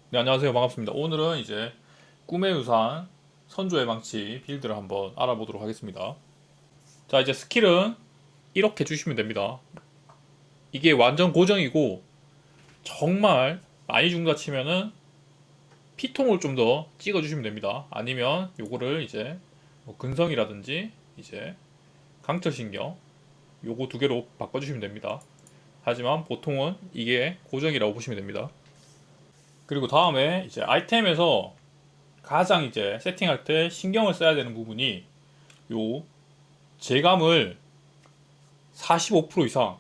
네, 안녕하세요. 반갑습니다. 오늘은 이제 꿈의 유산 선조의 망치 빌드를 한번 알아보도록 하겠습니다. 자, 이제 스킬은 이렇게 주시면 됩니다. 이게 완전 고정이고 정말 많이 준다 치면은 피통을 좀 더 찍어 주시면 됩니다. 아니면 요거를 이제 뭐 근성이라든지 이제 강철신경 요거 두 개로 바꿔 주시면 됩니다. 하지만 보통은 이게 고정이라고 보시면 됩니다. 그리고 다음에 이제 아이템에서 가장 이제 세팅할 때 신경을 써야 되는 부분이 요 제감을 45% 이상,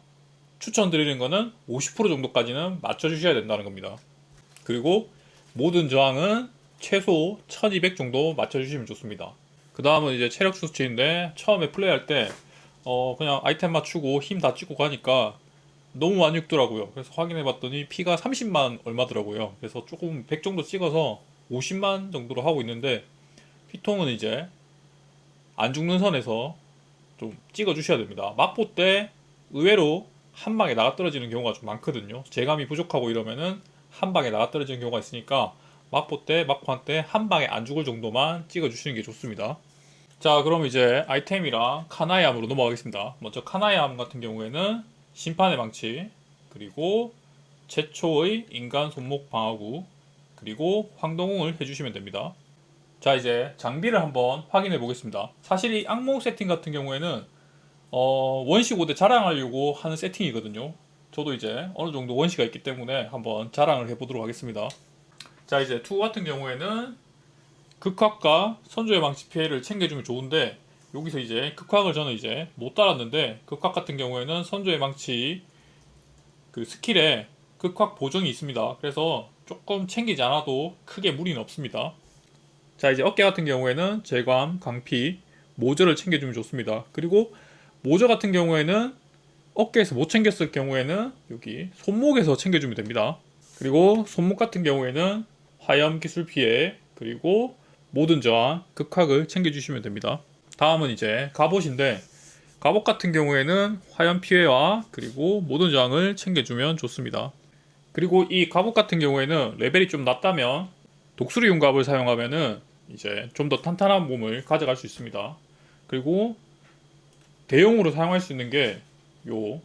추천드리는 거는 50% 정도까지는 맞춰주셔야 된다는 겁니다. 그리고 모든 저항은 최소 1200 정도 맞춰주시면 좋습니다. 그 다음은 이제 체력 수치인데 처음에 플레이할 때 그냥 아이템 맞추고 힘 다 찍고 가니까 너무 많이 죽더라고요. 그래서 확인해 봤더니 피가 30만 얼마더라고요. 그래서 조금 100 정도 찍어서 50만 정도로 하고 있는데, 피통은 이제 안 죽는 선에서 좀 찍어 주셔야 됩니다. 막보 때 의외로 한 방에 나가 떨어지는 경우가 좀 많거든요. 재감이 부족하고 이러면은 한 방에 나가 떨어지는 경우가 있으니까 막보 때 막판 때 한 방에 안 죽을 정도만 찍어 주시는 게 좋습니다. 자, 그럼 이제 아이템이랑 카나의 암으로 넘어가겠습니다. 먼저 카나의 암 같은 경우에는 심판의 망치, 그리고 최초의 인간 손목 방어구, 그리고 황동웅을 해주시면 됩니다. 자, 이제 장비를 한번 확인해 보겠습니다. 사실 이 악몽 세팅 같은 경우에는 원시 고대 자랑하려고 하는 세팅이거든요. 저도 이제 어느 정도 원시가 있기 때문에 한번 자랑을 해보도록 하겠습니다. 자, 이제 투 같은 경우에는 극확과 선조의 망치 피해를 챙겨주면 좋은데, 여기서 이제 극확을 저는 이제 못 달았는데, 극확 같은 경우에는 선조의 망치 그 스킬에 극확 보정이 있습니다. 그래서 조금 챙기지 않아도 크게 무리는 없습니다. 자, 이제 어깨 같은 경우에는 제관, 강피, 모저를 챙겨주면 좋습니다. 그리고 모저 같은 경우에는 어깨에서 못 챙겼을 경우에는 여기 손목에서 챙겨주면 됩니다. 그리고 손목 같은 경우에는 화염 기술 피해, 그리고 모든 저항, 극학을 챙겨주시면 됩니다. 다음은 이제 갑옷인데, 갑옷 같은 경우에는 화염 피해와 그리고 모든 저항을 챙겨주면 좋습니다. 그리고 이 갑옷 같은 경우에는 레벨이 좀 낮다면 독수리 융갑을 사용하면은 이제 좀 더 탄탄한 몸을 가져갈 수 있습니다. 그리고 대용으로 사용할 수 있는 게 요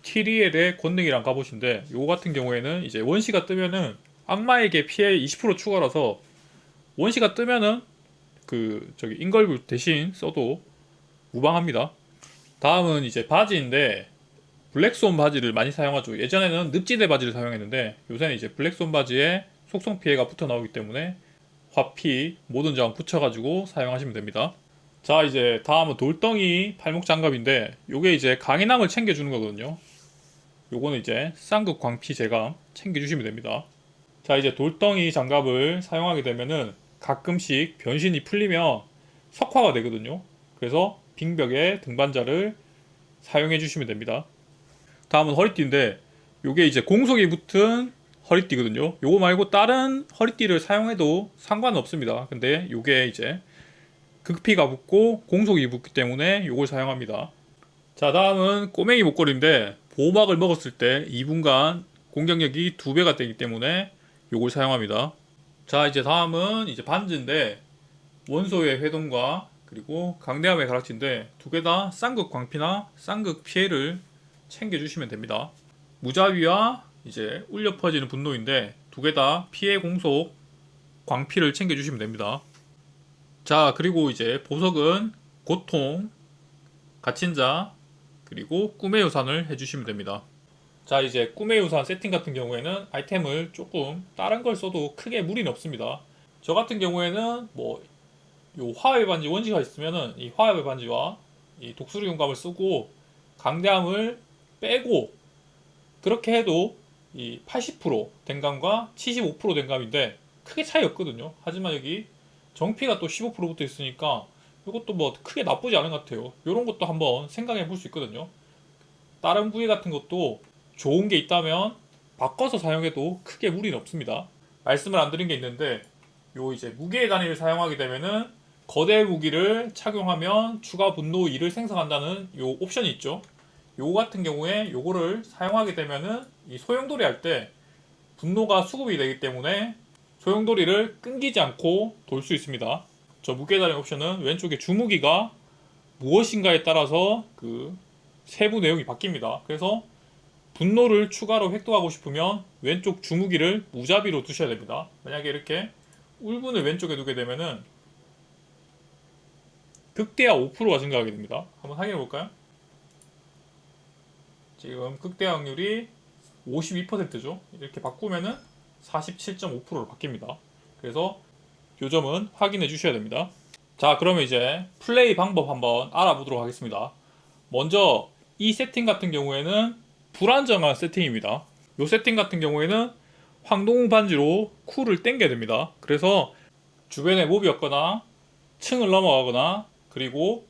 티리엘의 권능이란 갑옷인데, 요 같은 경우에는 이제 원시가 뜨면은 악마에게 피해 20% 추가라서 원시가 뜨면은 그 저기 인걸뷰 대신 써도 무방합니다. 다음은 이제 바지인데, 블랙스온 바지를 많이 사용하죠. 예전에는 늪지대 바지를 사용했는데 요새는 이제 블랙스온 바지에 속성 피해가 붙어 나오기 때문에 화피, 모든 저항 붙여가지고 사용하시면 됩니다. 자, 이제 다음은 돌덩이 팔목 장갑인데, 요게 이제 강인함을 챙겨주는 거거든요. 요거는 이제 쌍극 광피 제감 챙겨주시면 됩니다. 자, 이제 돌덩이 장갑을 사용하게 되면은 가끔씩 변신이 풀리면 석화가 되거든요. 그래서 빙벽의 등반자를 사용해 주시면 됩니다. 다음은 허리띠인데, 요게 이제 공속이 붙은 허리띠거든요. 요거 말고 다른 허리띠를 사용해도 상관은 없습니다. 근데 요게 이제 극피가 붙고 공속이 붙기 때문에 요걸 사용합니다. 자, 다음은 꼬맹이 목걸이인데, 보호막을 먹었을 때 2분간 공격력이 2배가 되기 때문에 요걸 사용합니다. 자, 이제 다음은 이제 반지인데, 원소의 회동과 그리고 강대함의 가락지인데, 두 개 다 쌍극 광피나 쌍극 피해를 챙겨주시면 됩니다. 무자비와 이제 울려 퍼지는 분노인데, 두 개 다 피해 공속 광피를 챙겨주시면 됩니다. 자, 그리고 이제 보석은 고통, 갇힌자, 그리고 꿈의 유산을 해주시면 됩니다. 자, 이제 꿈의 유산 세팅 같은 경우에는 아이템을 조금 다른 걸 써도 크게 무리는 없습니다. 저 같은 경우에는 뭐 요 화합의 반지 원시가 있으면은 이 화합의 반지와 이 독수리 용감을 쓰고 강대함을 빼고, 그렇게 해도 이 80% 댕감과 75% 댕감인데 크게 차이 없거든요. 하지만 여기 정피가 또 15% 붙어 있으니까 이것도 뭐 크게 나쁘지 않은 것 같아요. 이런 것도 한번 생각해 볼 수 있거든요. 다른 부위 같은 것도 좋은 게 있다면 바꿔서 사용해도 크게 무리는 없습니다. 말씀을 안 드린 게 있는데, 요 이제 무게의 단위를 사용하게 되면은 거대 무기를 착용하면 추가 분노 2를 생성한다는 요 옵션이 있죠. 요 같은 경우에 요거를 사용하게 되면은 이 소용돌이 할 때 분노가 수급이 되기 때문에 소용돌이를 끊기지 않고 돌 수 있습니다. 저 무게다리 옵션은 왼쪽에 주무기가 무엇인가에 따라서 그 세부 내용이 바뀝니다. 그래서 분노를 추가로 획득하고 싶으면 왼쪽 주무기를 무자비로 두셔야 됩니다. 만약에 이렇게 울분을 왼쪽에 두게 되면은 극대화 5%가 증가하게 됩니다. 한번 확인해 볼까요? 지금 극대화 확률이 52%죠. 이렇게 바꾸면은 47.5%로 바뀝니다. 그래서 요 점은 확인해 주셔야 됩니다. 자, 그러면 이제 플레이 방법 한번 알아보도록 하겠습니다. 먼저 이 세팅 같은 경우에는 불안정한 세팅입니다. 이 세팅 같은 경우에는 황동 반지로 쿨을 당겨야 됩니다. 그래서 주변에 몹이 없거나 층을 넘어가거나 그리고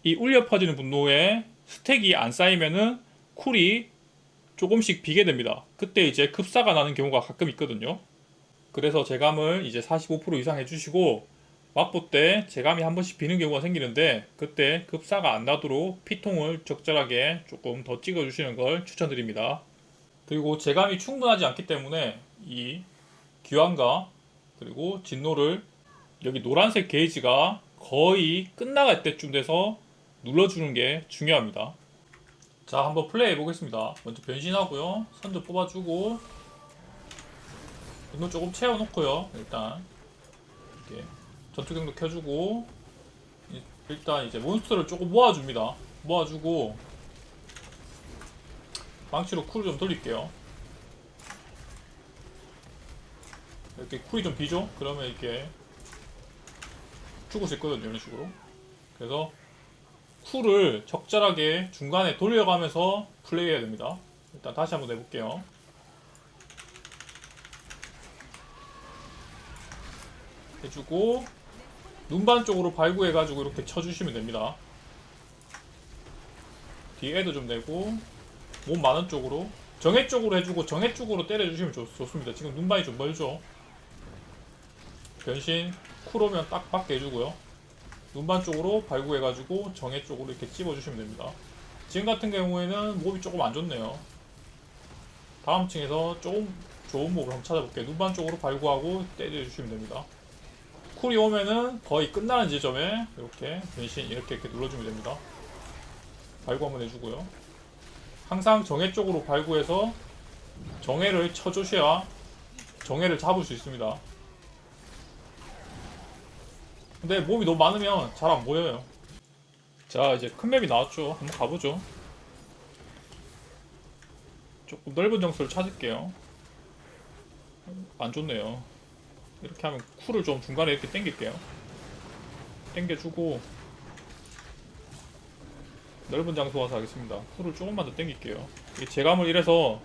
이 울려 퍼지는 분노에 스택이 안 쌓이면은 쿨이 조금씩 비게 됩니다. 그때 이제 급사가 나는 경우가 가끔 있거든요. 그래서 제감을 이제 45% 이상 해주시고 막보 때 제감이 한 번씩 비는 경우가 생기는데 그때 급사가 안 나도록 피통을 적절하게 조금 더 찍어주시는 걸 추천드립니다. 그리고 제감이 충분하지 않기 때문에 이 기완과 그리고 진노를 여기 노란색 게이지가 거의 끝나갈 때쯤 돼서 눌러주는 게 중요합니다. 자, 한번 플레이 해보겠습니다. 먼저 변신하고요. 선조 뽑아주고 분노 조금 채워놓고요. 일단 이렇게 전투경도 켜주고 일단 이제 몬스터를 조금 모아줍니다. 모아주고 망치로 쿨을 좀 돌릴게요. 이렇게 쿨이 좀 비죠? 그러면 이렇게 죽을 수 있거든요. 이런 식으로. 그래서 쿨을 적절하게 중간에 돌려가면서 플레이해야 됩니다. 일단 다시 한번 해볼게요. 해주고 눈반 쪽으로 발구해가지고 이렇게 쳐주시면 됩니다. 뒤에도 좀 내고 몸 많은 쪽으로 정해 쪽으로 해주고 정해 쪽으로 때려주시면 좋습니다. 지금 눈반이 좀 멀죠. 변신 쿨 오면 딱 받게 해주고요. 눈반 쪽으로 발구해가지고 정해 쪽으로 이렇게 찝어주시면 됩니다. 지금 같은 경우에는 몹이 조금 안 좋네요. 다음 층에서 조금 좋은 몹을 한번 찾아볼게요. 눈반 쪽으로 발구하고 때려주시면 됩니다. 쿨이 오면은 거의 끝나는 지점에 이렇게 변신 이렇게 눌러주면 됩니다. 발구 한번 해주고요. 항상 정해 쪽으로 발구해서 정해를 쳐주셔야 정해를 잡을 수 있습니다. 근데 몹이 너무 많으면 잘 안 보여요. 자, 이제 큰 맵이 나왔죠. 한번 가보죠. 조금 넓은 장소를 찾을게요. 안 좋네요. 이렇게 하면 쿨을 좀 중간에 이렇게 당길게요. 당겨주고 넓은 장소 와서 하겠습니다. 쿨을 조금만 더 당길게요. 이 제감을 이래서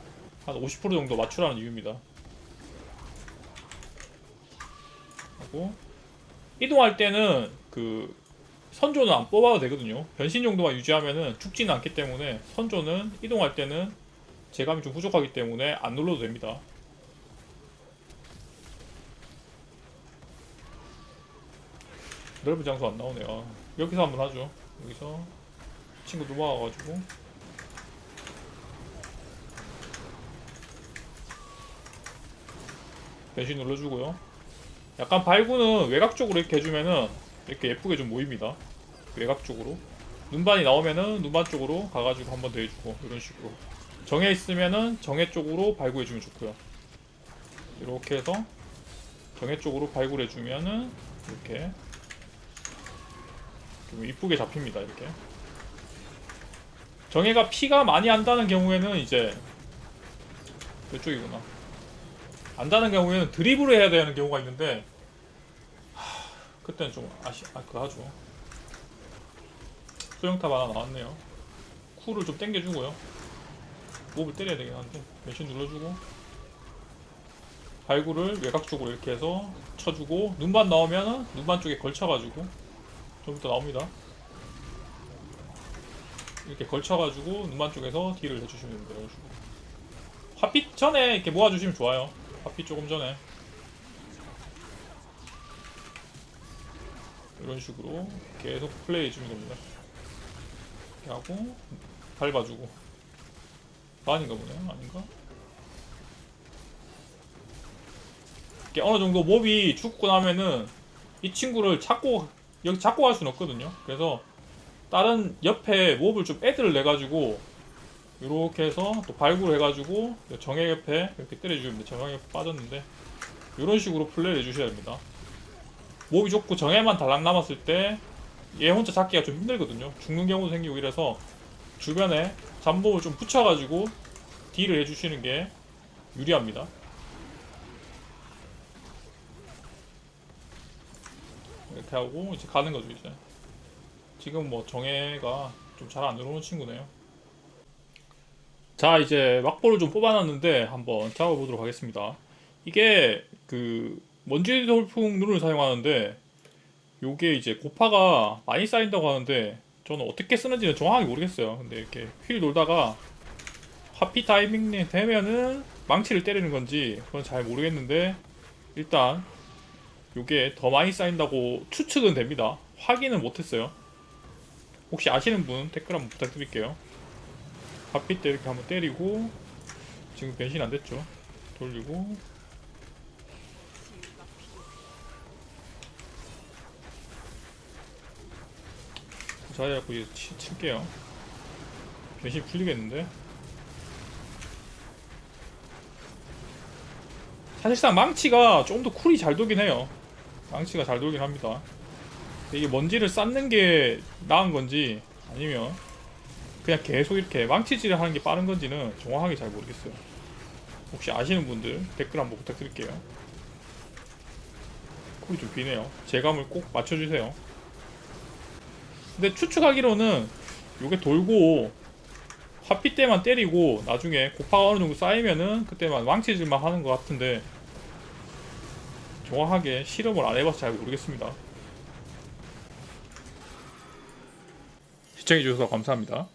한 50% 정도 맞추라는 이유입니다. 하고 이동할 때는 그 선조는 안 뽑아도 되거든요. 변신 정도만 유지하면은 죽지는 않기 때문에 선조는 이동할 때는 제감이 좀 부족하기 때문에 안 눌러도 됩니다. 넓은 장소 안 나오네요. 여기서 한번 하죠. 여기서 친구 넘어와가지고 변신 눌러주고요. 약간 발구는 외곽 쪽으로 이렇게 해주면은 이렇게 예쁘게 좀 모입니다. 외곽 쪽으로 눈반이 나오면은 눈반 쪽으로 가가지고 한 번 더 해주고 이런 식으로 정해 있으면은 정해 쪽으로 발구해주면 좋고요. 이렇게 해서 정해 쪽으로 발구를 해주면은 이렇게 좀 이쁘게 잡힙니다. 이렇게 정해가 피가 많이 안다는 경우에는 이제 이쪽이구나. 안다는 경우에는 드리블을 해야 되는 경우가 있는데 그때는 좀 그거 하죠. 소형탑 하나 나왔네요. 쿨을 좀 당겨주고요. 몹을 때려야 되긴 한데 변신 눌러주고 발구를 외곽 쪽으로 이렇게 해서 쳐주고 눈반 나오면은 눈반 쪽에 걸쳐가지고 좀 이따 나옵니다. 이렇게 걸쳐가지고 눈반 쪽에서 딜을 해주시면 됩니다. 이런 식으로. 화피 전에 이렇게 모아주시면 좋아요. 화피 조금 전에 이런 식으로 계속 플레이 해주면 됩니다. 이렇게 하고 밟아주고 아닌가 보네요. 아닌가? 이렇게 어느 정도 몹이 죽고 나면은 이 친구를 찾고 여기 잡고 갈 수는 없거든요. 그래서 다른 옆에 몹을 좀 애들을 내 가지고 이렇게 해서 또 발굴 해가지고 정액 옆에 이렇게 때려주면 돼. 정액 옆에 빠졌는데 이런 식으로 플레이를 해주셔야 됩니다. 몹이 좋고 정액만 달랑 남았을 때 얘 혼자 잡기가 좀 힘들거든요. 죽는 경우도 생기고 이래서 주변에 잡몹을 좀 붙여가지고 딜을 해주시는 게 유리합니다. 이렇게 하고 이제 가는 거죠. 이제 지금 뭐 정액가 좀 잘 안 들어오는 친구네요. 자, 이제 막보를 좀 뽑아놨는데 한번 잡아보도록 하겠습니다. 이게 그 먼지 돌풍 룰을 사용하는데 요게 이제 고파가 많이 쌓인다고 하는데 저는 어떻게 쓰는지는 정확하게 모르겠어요. 근데 이렇게 휠 돌다가 하피 타이밍이 되면은 망치를 때리는 건지 그건 잘 모르겠는데 일단 요게 더 많이 쌓인다고 추측은 됩니다. 확인은 못했어요. 혹시 아시는 분 댓글 한번 부탁드릴게요. 하피 때 이렇게 한번 때리고 지금 변신 안 됐죠. 돌리고 자리하고 이제 칠게요. 변신 풀리겠는데? 사실상 망치가 조금 더 쿨이 잘 돌긴 해요. 망치가 잘 돌긴 합니다. 이게 먼지를 쌓는 게 나은 건지 아니면 그냥 계속 이렇게 망치질을 하는 게 빠른 건지는 정확하게 잘 모르겠어요. 혹시 아시는 분들 댓글 한번 부탁드릴게요. 쿨이 좀 비네요. 제감을 꼭 맞춰주세요. 근데 추측하기로는 요게 돌고 화피 때만 때리고 나중에 고파가 어느 정도 쌓이면은 그때만 망치질만 하는 것 같은데 정확하게 실험을 안 해봐서 잘 모르겠습니다. 시청해주셔서 감사합니다.